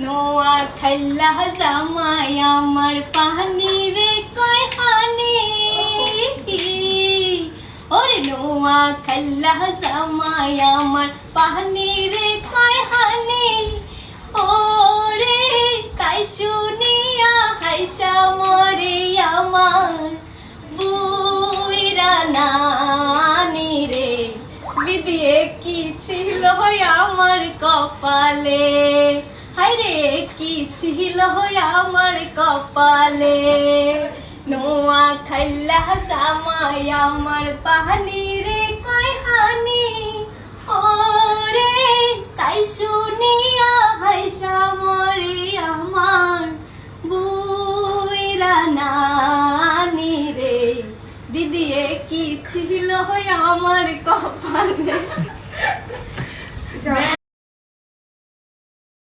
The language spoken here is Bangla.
নোয়া খাইলা জামাই আমার পানি রে কয় হানি ওরে নোয়া খাইলা জামাই আমার পানি রে কয় হানি ওরে তাই শুনিয়া হাইসা মরে আমার বুইরা নানি রে বিদিয়ে কি ছিল আমার কপালে হায়রে কি ছিল আমার কপালে নোয়া খাইলা জামাই আমার পানি রে কয় হানি ওরে তাই শুনিয়া হাইসা মরে আমার বুইরা নানি রে দিদিয়ে কি ছিল আমার কপালে।